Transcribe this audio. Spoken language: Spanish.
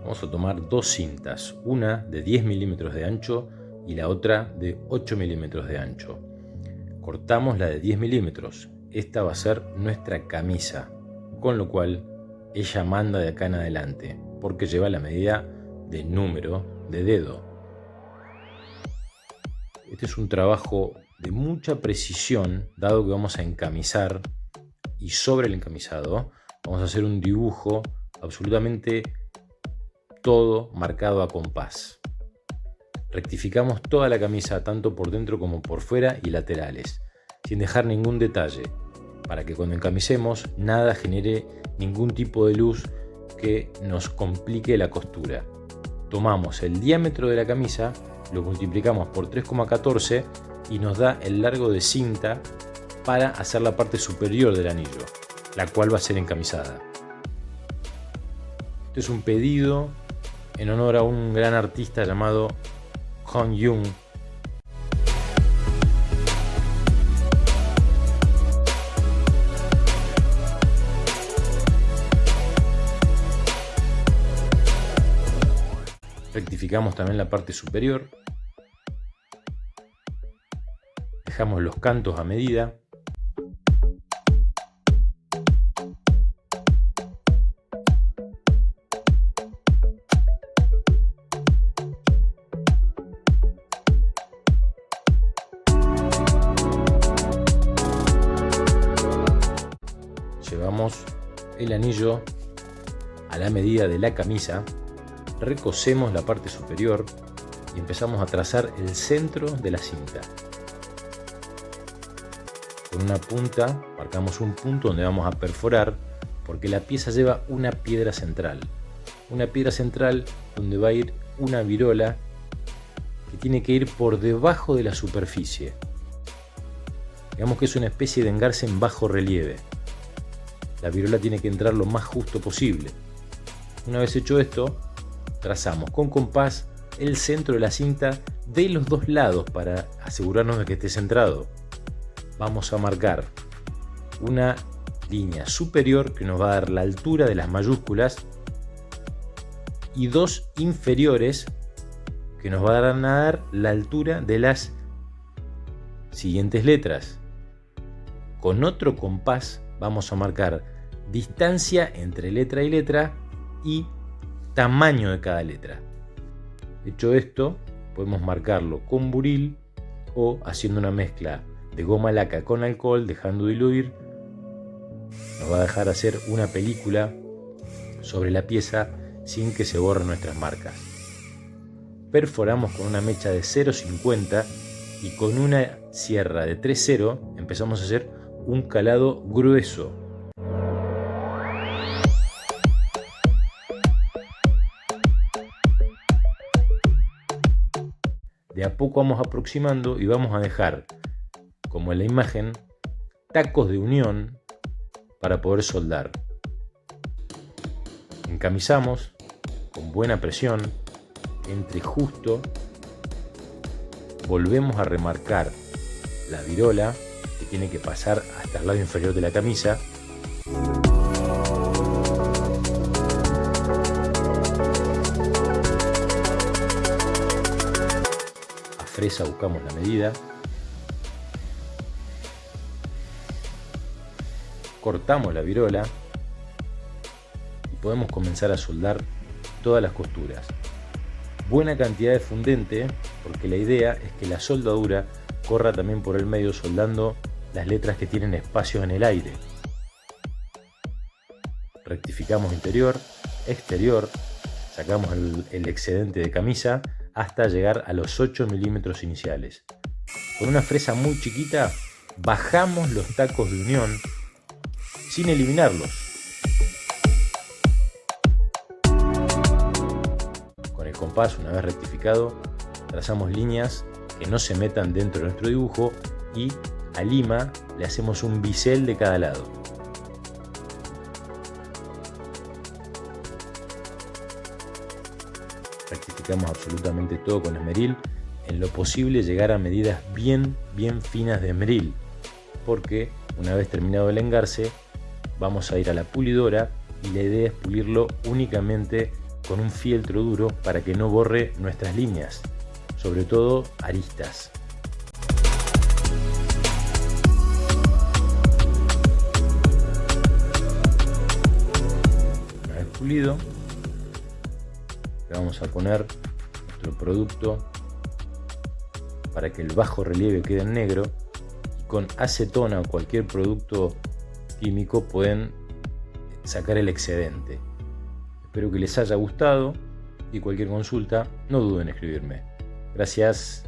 Vamos a tomar dos cintas, una de 10 milímetros de ancho y la otra de 8 milímetros de ancho. Cortamos la de 10 milímetros, esta va a ser nuestra camisa, con lo cual ella manda de acá en adelante, porque lleva la medida de número de dedo. Este es un trabajo de mucha precisión, dado que vamos a encamisar, y sobre el encamisado vamos a hacer un dibujo absolutamente todo marcado a compás. Rectificamos toda la camisa, tanto por dentro como por fuera y laterales, sin dejar ningún detalle, para que cuando encamisemos nada genere ningún tipo de luz que nos complique la costura. Tomamos el diámetro de la camisa, lo multiplicamos por 3,14 y nos da el largo de cinta para hacer la parte superior del anillo, la cual va a ser encamisada. Este es un pedido en honor a un gran artista llamado Han Jung. Rectificamos también la parte superior. Dejamos los cantos a medida. Llevamos el anillo a la medida de la camisa, recosemos la parte superior y empezamos a trazar el centro de la cinta. Con una punta marcamos un punto donde vamos a perforar, porque la pieza lleva una piedra central donde va a ir una virola que tiene que ir por debajo de la superficie. Digamos que es una especie de engarce en bajo relieve. La virola tiene que entrar lo más justo posible. Una vez hecho esto, trazamos con compás el centro de la cinta de los dos lados para asegurarnos de que esté centrado. Vamos a marcar una línea superior que nos va a dar la altura de las mayúsculas y dos inferiores que nos van a dar la altura de las siguientes letras. Con otro compás vamos a marcar distancia entre letra y letra y tamaño de cada letra. Hecho esto, podemos marcarlo con buril o haciendo una mezcla de goma laca con alcohol, dejando diluir. Nos va a dejar hacer una película sobre la pieza sin que se borren nuestras marcas. Perforamos con una mecha de 0,50 y con una sierra de 3,0 empezamos a hacer un calado grueso. De a poco vamos aproximando y vamos a dejar, como en la imagen, tacos de unión para poder soldar. Encamisamos con buena presión, entre justo, volvemos a remarcar la virola que tiene que pasar hasta el lado inferior de la camisa. A fresa buscamos la medida. Cortamos la virola y podemos comenzar a soldar todas las costuras. Buena cantidad de fundente, porque la idea es que la soldadura corra también por el medio, soldando las letras que tienen espacios en el aire. Rectificamos interior, exterior, sacamos el excedente de camisa hasta llegar a los 8 milímetros iniciales. Con una fresa muy chiquita bajamos los tacos de unión sin eliminarlos. Con el compás, una vez rectificado, trazamos líneas que no se metan dentro de nuestro dibujo y a lima le hacemos un bisel de cada lado. Rectificamos absolutamente todo con esmeril, en lo posible llegar a medidas bien finas de esmeril, porque una vez terminado el engarce vamos a ir a la pulidora y la idea es pulirlo únicamente con un fieltro duro para que no borre nuestras líneas, sobre todo aristas. Una vez pulido, le vamos a poner nuestro producto para que el bajo relieve quede en negro, y con acetona o cualquier producto químico pueden sacar el excedente. Espero que les haya gustado y cualquier consulta no duden en escribirme. Gracias.